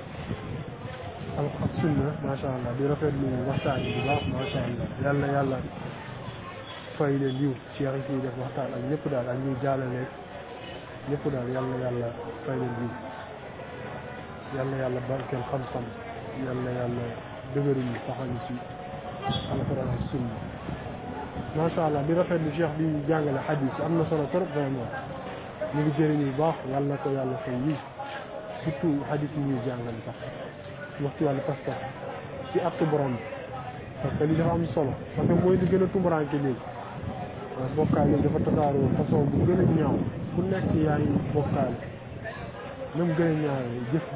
ak sunna macha allah di rafetlu waxtaan bi bu baax macha allah yàlla fay leen yiw ci yaram ciy def waxtaan ak ñëpp daal ak ñuy jàllale ñëpp daal yàlla fay leen yiw yàlla barkeel xam-xam yàlla dëgëruñ saxal ci alquran ak sunna macha allah di rafetlu cheikh bi jàngale xadis am na solo trop vraiment ñu ngi jëriñu bu baax yàlla na ko yàlla fay yiw surtout xadis yi ñuy jàngale sax wax ci wàllu pas-pas ci acte borom bi parce que li dafa am solo parce que mooy li gën a tumuraanke léegi waaw bokkaale dafa tasaaroo façon bu gën a ñaaw ku nekk yaa ngi bokkaale même gën a ñaaw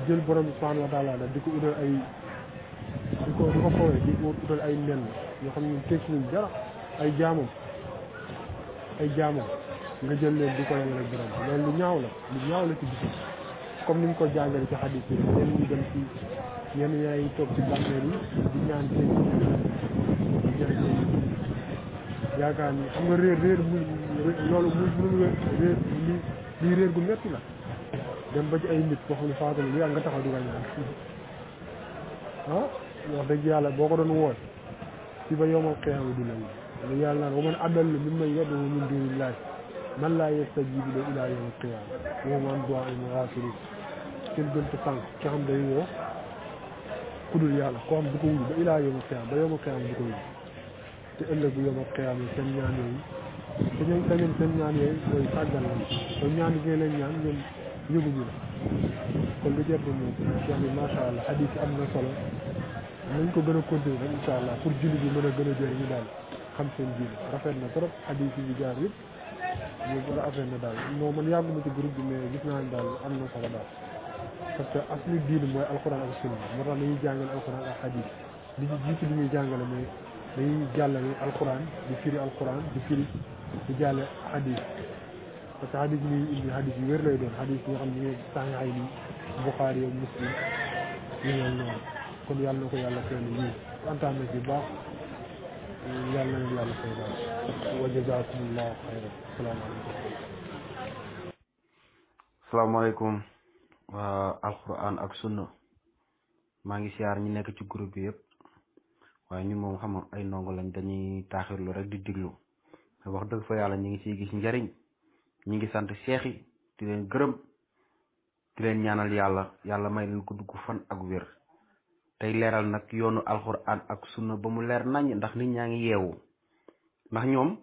jël borom bi subhanahu wa taala di ko utal ay di ko fooye di ko utal ay nen yoo xam ne tekkiwuñ dara ay jaamam nga jël leen di ko yemale borom bi loolu lu ñaaw la ci bis comme ni mu ko jàngale ci xadis bi ñenn ñi dem ci ñenn ñaay toog ci bàmmeel yi di ñaan seen yaakaar ni xam nga réer loolu mu réer lii réer gu metti la dem ba ci ay nit boo xam ne faatu na lu yàgg nga taxaw di ko ñaan wax dëgg yàlla boo ko doon woot ci ba yowmal qiyaama du lañu lu yàlla naan wa man adallu mimman yad'u min dunillahi man laa yastajibu lahu ilaa yawmil qiyaama wa hum an du'aa'ihim ghaafiliin seen gënt sànq ki xam day woo ku dul yàlla koo xam du ko wuyu ba ilaa yawmil qiyaama ba yawmal qiyaama du ko wuyu te ëllëg bu yawmal qiyaama seen ñaan yooyu te ñoom seen ñaan yooyu mooy sàggal lañ kon ñaan yi leen ñaan ñoom yëguñu la kon lu jëpp moom cheikh bi macha allah hadith yi am na solo nañ ko gën a continuer rek incha allah pour julli bi mën a gën a jëriñu daal xam seen diine rafet na trop hadith yi jaar yëpp ñu gën a rafet na daal non man yàgguma ci groupe bi mais gis naa ne daal am na solo daal parce que aslu diine mooy alquran ak sunna moo tax dañuy jàngale alquran ak hadith li ci jiitu li ñuy jàngale mooy dañuy jàllale alquran di firi alquran di firi di jàlle hadith parce que hadith yi indi hadith yu wér lay doon hadith yoo xam ne saxiix yi Buxaari ak Muslim ñu ñëw noonu kon yàlla na ko yàlla fay na yiw kontaan na ci baax yàlla na yàlla fay daal wa jazaakumullahu xayran salaamaaleykum waa alquran ak sunna maa ngi siyaar ñi nekk ci groupe bi yëpp waaye ñun moom xam nga ay ndongo lañ dañuy taaxirlu rek di diglu wax dëgg fa yàlla ñu ngi ciy gis njariñ ñu ngi sant cheikh yi di leen gërëm di leen ñaanal yàlla may leen ko dugg fan ak wér tey leeral nag yoonu alxuraan ak sunna ba mu leer nañ ndax nit ñaa ngi yeewu ndax ñoom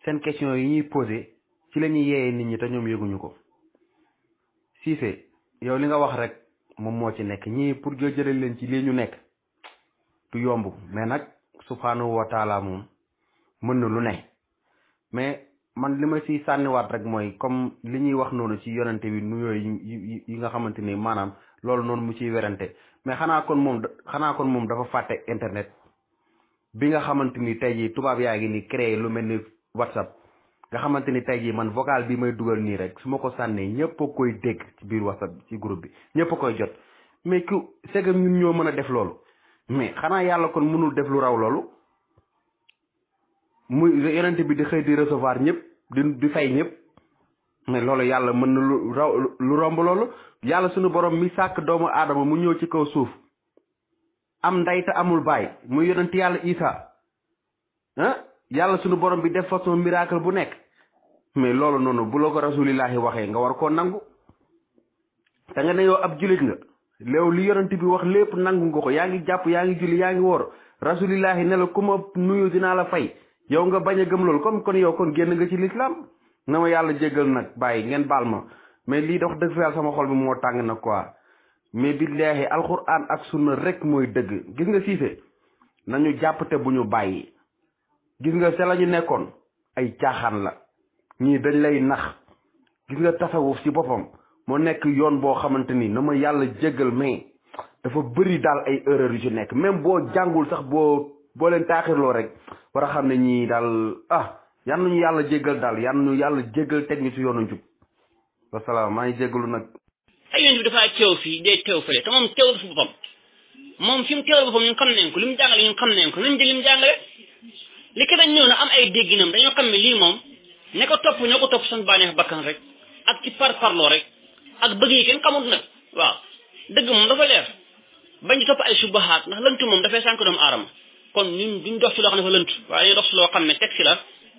seen question yi ñuy posé ci la ñuy yeeyee nit ñi te ñoom yëguñu ko Cissé yow li nga wax rek moom moo ci nekk ñii pour jo jëlee leen ci lii ñu nekk du yomb mais nag subhanahu wa taala moom mën na lu ne mais man li ma si sànniwaat rek mooy comme li ñuy wax noonu ci yonente bi nuyoo yi nga xamante ni maanaam loolu noonu mu ciy werante mais xanaa kon moom dafa fàtte internet bi nga xamante ni tey jii tubaab yaa ngi ni créé lu mel ni WhatsApp nga xamante ni tey jii man vocal bi may dugal nii rek su ma ko sànnee ñëpp a koy dégg ci biir WhatsApp ci groupe bi ñëpp a koy jot mais segam ñun ñoo mën a def loolu mais xanaa yàlla kon mënul def lu raw loolu muy yonent bi di xëy di recevoir ñëpp di fay ñëpp mais loolu yàlla mën na lu romb loolu yàlla suñu borom mi sàkk doomu aadama mu ñëw ci kaw suuf am ndey te amul baay muy yonent yàlla Isa yàlla suñu borom bi def façon miracle bu nekk mais loolu noonu bu la ko rasulillahi waxee nga war koo nangu te nga ne yow ab julit nga léew li yonent bi wax lépp nangu nga ko yaa ngi jàpp yaa ngi julli yaa ngi woor rasulillahi ne la ku ma nuyu dinaa la fay yow nga bañ a gëm loolu comme kon yow kon génn nga ci l'islam na ma yàlla jéggal nag bàyyi ngeen baal ma mais lii dox dëgg fa yàlla sama xol bi moo tàng na quoi mais billaahi alquran ak sunna rek mooy dëgg gis nga Cissé nañu jàpp te bu ñu bàyyi gis nga se la ñu nekkoon ay caaxaan la ñii dañ lay nax gis nga tasawuf ci boppam moo nekk yoon boo xamante ni na ma yàlla jéggal mais dafa bëri daal ay erreur yu ci nekk même boo jàngul sax boo leen taaxirloo rek war a xam ne ñii daal yan nañu yàlla jéggal daal yan nañu yàlla jéggal teg ñu ci yoonu njub wasalaam maa ngi jéggalu nag ay yoon bi dafa teew fii day teew fële te moom teewul fi boppam moom fi mu teewul boppam ñun xam nañ ko li mu jàngale ñun xam nañ ko nañ jël li mu jàngale li ko dañ ñëw na am ay dégginam dañoo xam ne lii moom ñoo ko topp seen bànneex bakkan rek ak ci parloo rek ak bëgg yi kenn xamut nag waaw dëgg moom dafa leer bañ di topp ay subahaat ndax lëntu moom dafay sànk doomu aadama kon ñun duñ dox ci loo xam ne dafa lëntu waaye ñu dox ci loo xam ne texte la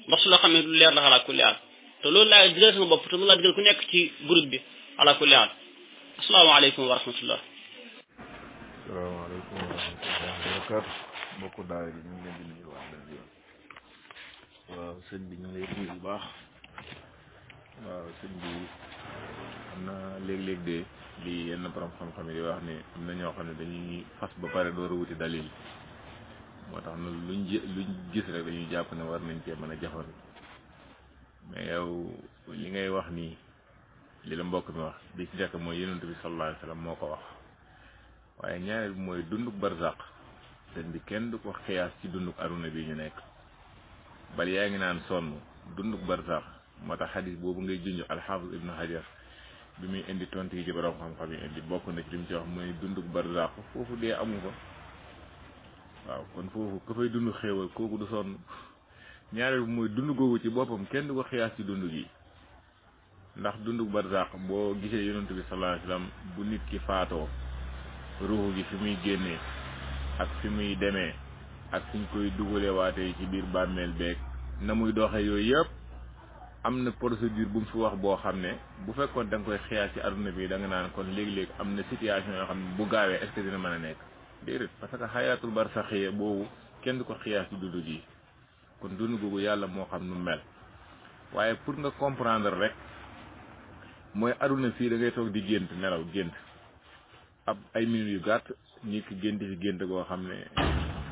dox ci loo xam ne lu leer la xalaat ku leer te loolu laa digal sama bopp te loolu laa digal ku nekk ci groupe bi ala ku leer asalaamaaleykum wa rahmatullah. salaamaaleykum wa rahmatullah wa barakatu mbokku daara bi ñu ngi leen di nuyu wax dëgg yoon waaw sëñ bi ñu ngi lay nuyu bu baax waaw sëñ bi am na léeg-léeg de li yenn borom xam-xam yi di wax ne am na ñoo xam ne dañuy fas ba pare door a wuti dalil moo tax na luñ gis rek dañuy jàpp ne war nañ cee mën a jafandu mais yow li ngay wax nii li la mbokk mi wax bi ci njëkk mooy yonent bi sallallahu alayhi wa sallam moo ko wax waaye ñaareel bi mooy dunduk barzaq sëñ bi kenn du ko xiyaas ci dunduk aduna bi ñu nekk bal yaa ngi naan sonn dunduk barzaq moo tax xadis boobu ngay junj alxaafis ibnu hajar bi muy indi tontu yi ci borom xam-xam yi indi bokk na ci li mu ci wax mooy dunduk barzaq foofu dee amu ko waaw kon foofu ka fay dund xéewal kooku du sonn ñaareel bi mooy dund googu ci boppam kenn du ko xiyaas ci dund gi ndax dunduk barzaq boo gisee yonent bi sallallahu alayhi wasallam bu nit ki faatoo ruuxu gi fi muy génnee ak fi muy demee ak fi ñu koy dugalee waatee ci biir bàmmeel beeg na muy doxee yooyu yëpp am na procédure bu mu fi wax boo xam ne bu fekkoon da nga koy xiyaas ci aduna bi da nga naan kon léegi-léegi am na situation yoo xam ne bu gaawee est-ce que dina mën a nekk déedéet parce que xayaatul barsaxiya boobu kenn du ko xiyaas ci dund gi kon dund googu yàlla moo xam nu mel waaye pour nga comprendre rek mooy aduna fii da ngay toog di gént nelaw gént ab ay minutes yu gàtt ñi ki gént fi gént goo xam ne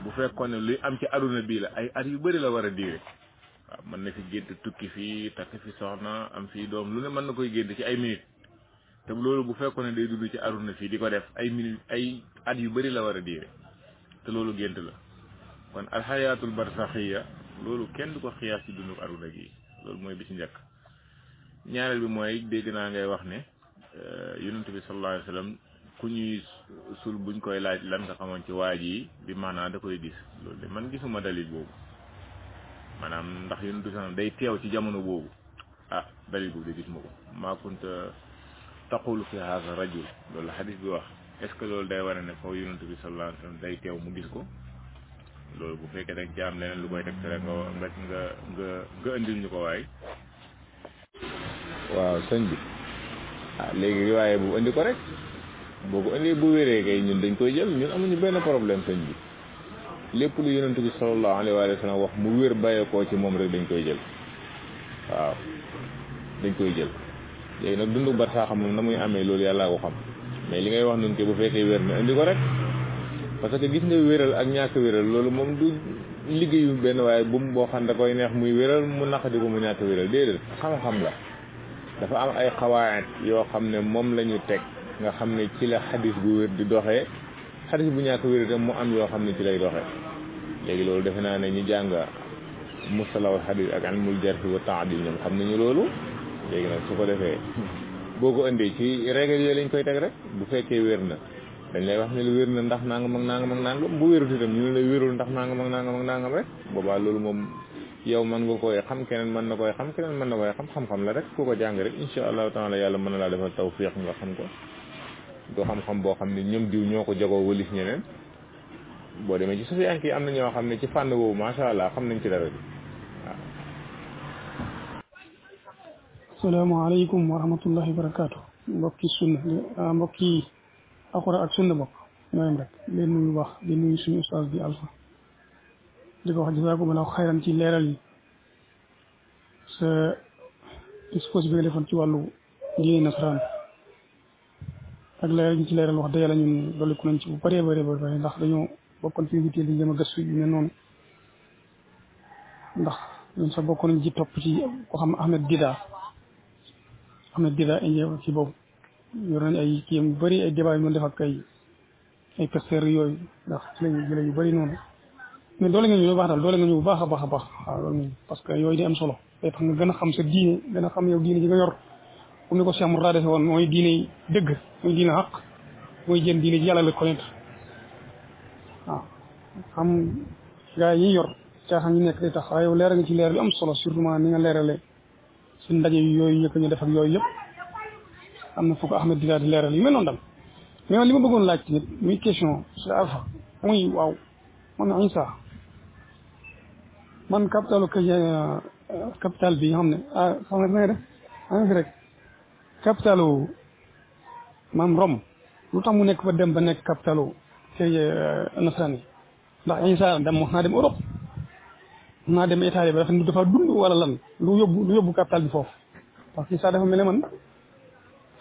bu fekkoon ne luy am ci aduna bii la ay at yu bëri la war a diire waaw mën na fi gént tukki fii takk fi soxna am fii doom lu ne mën na koy gént ci ay minutes te loolu bu fekkoon ne day dund ci aduna fii di ko def ay minutes ay at yu bëri la war a diire te loolu gént la kon alxayaatul barsaxiya loolu kenn du ko xiyaas ci dundu aduna gi loolu mooy bi ci njëkk ñaareel bi mooy dégg naa ngay wax ne yonent bi sallallahu alayhi wa sallam ku ñuy sul buñ koy laaj lan nga xamoon ci waaj yi bi maanaam da koy gis loolu de man gisuma dalil boobu maanaam ndax yonent bi sallam day teew ci jamono boobu dalil boobu de gis ma ko maa kunta taqulu fi hadha rajul loolu xadis bi wax est ce que loolu day wane ne foofu yonent bi sallallahu alayhi wa sallam day teew mu gis ko loolu bu fekkee dañ ci am leneen lu koy teg rek nga indil ñu ko waay. waaw sëñ bi léegi riwaaye bu indi ko rek boo ko indi bu wéree kay ñun dañ koy jël ñun amuñu benn problème sëñ bi lépp lu yonent bi sallallahu alayhi wa sallam wax mu wér bàyyeekoo ci moom rek dañ koy jël waaw dañ koy jël léegi nag dundu barsaax moom na muy amee loolu yàllaa ko xam mais li ngay wax nun ke bu fekkee wér na indi ko rek parce que gis nga wéral ak ñàkk wéral loolu moom du liggéeyu benn waaye bu mu boo xam da koy neex muy wéral mu naqadi ko mu ñàkk wéral déedéet xam-xam la dafa am ay xawaayat yoo xam ne moom la ñu teg nga xam ne ci la xadis bu wér di doxee xadis bu ñàkk wér itam mu am yoo xam ne ci lay doxee léegi loolu defe naa ne ñu jàng mustalahul xadis ak ilmul jarh wa ta'dil ñoom xam nañu loolu léegi nag su ko defee boo ko indee ci règle yooyu lañ koy teg rek bu fekkee wér na dañ lay wax ne lu wér na ndax nangam ak nangam ak nangam bu wérut itam ñu ne la wérul ndax nangam ak nangam ak nangam rek boobaa loolu moom yow mën nga koy xam keneen mën na koy xam keneen mën na koy xam-xam la rek ku ko jàng rek insha allahu taala yàlla mën na laa defal tawfiq nga xam ko doo xam-xam boo xam ne ñoom diw ñoo ko jagoo wëlis ñeneen boo demee ci sufiyanke yi am na ñoo xam ne ci fànn boobu macha allah xam nañ ci dara bi waaw. asalaamaaleykum wa rahmatullahi wa barakaatu. mbokki sunna mbokki alxuraan ak sunna bokk ñooyam rek leen nuyu wax di nuyu suñu ustaas bi Alpha di ko wax jazakumullahu xayran ci leeral yi sa exposé bi nga defoon ci wàllu diine nasaraan ak leeral gi ci leeral wax dëgg yàlla ñun dolliku nañ ci bu bëree bëri ndax dañoo bokkoon ci invité di jëm a gëstu yu mel noonu ndax ñun sax bokkoon nañ ci topp ci ko xam Ahmed Dida indi ci boobu yor nañ ay kii yu bëri ay débat yu doon def ak ay pasteurs yooyu ndax ci lañu jëlee yu bëri noonu mais doole nga ñu bu baax daal doole nga ñu bu baax a baax waaw loolu parce que yooyu di am solo day tax nga gën a xam sa diine gën a xam yow diine ji nga yor comme ni ko Cheikh Mourtada defee woon mooy diine dëgg mooy diine xaq mooy jën diine ji yàlla la connaître waaw xam gars yi yor caaxaan ñu nekk day tax waaye yow leeral nga ci leer bi am solo surtout ni nga leerale suñ ndaje yooyu yëkk ñu def ak yooyu yëpp am na fu ko Ahmed Dida di leeral yu mel noonu daal mais man li ma bëggoon laaj tamit muy question c'est Alpha muy waaw man Isa man capital bi nga xam ne xam nga def nga fi rek capitalu maam Rome lu tax mu nekk ba dem ba nekk capitalu nasaraan yi ndax Isa dem wax naa dem Europe naa dem Italie ba dafa dund wala lan lu yóbbu capital bi foofu parce que Isa dafa mel ne man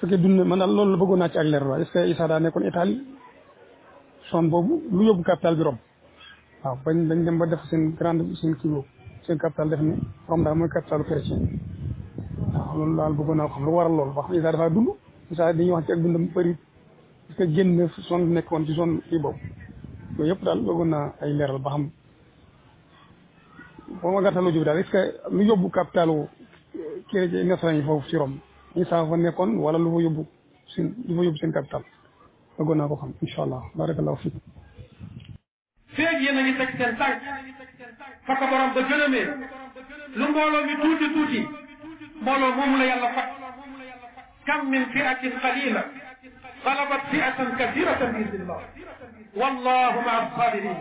fekkee dund man daal loolu la bëggoon naa ci ak leer la est-ce que Isa daa nekkoon Italie son boobu lu yóbbu capital bi Rome waaw bañ dañ dem ba def seen grande seen kii boobu seen capital def ni Rome daal mooy capitalu chrétien waaw loolu daal bëggoon naa ko xam lu waral loolu wax Isa dafa dund Isa dañuy wax ci ak dundam bëri est-ce que génn zone bi nekk woon ci zone kii boobu yooyu yëpp daal bëggoon naa ay leeral ba xam boo ma gàttaloo jub daal est-ce que lu yóbbu capitalu chrétien nasaraan yi foofu ci Rome Isa fa nekkoon wala lu fa yóbbu seen capital bëggoon naa ko xam incha allah barakallahu fiik feeg yéen a ngi teg seen tànk fa ko borom ba gëlëmee lu mbooloo mi tuuti mbooloo moomu la yàlla fat kam min fi'atin qalila galabat fi'atan kathiratan bi idnillah wallahu ma'a as-sabirin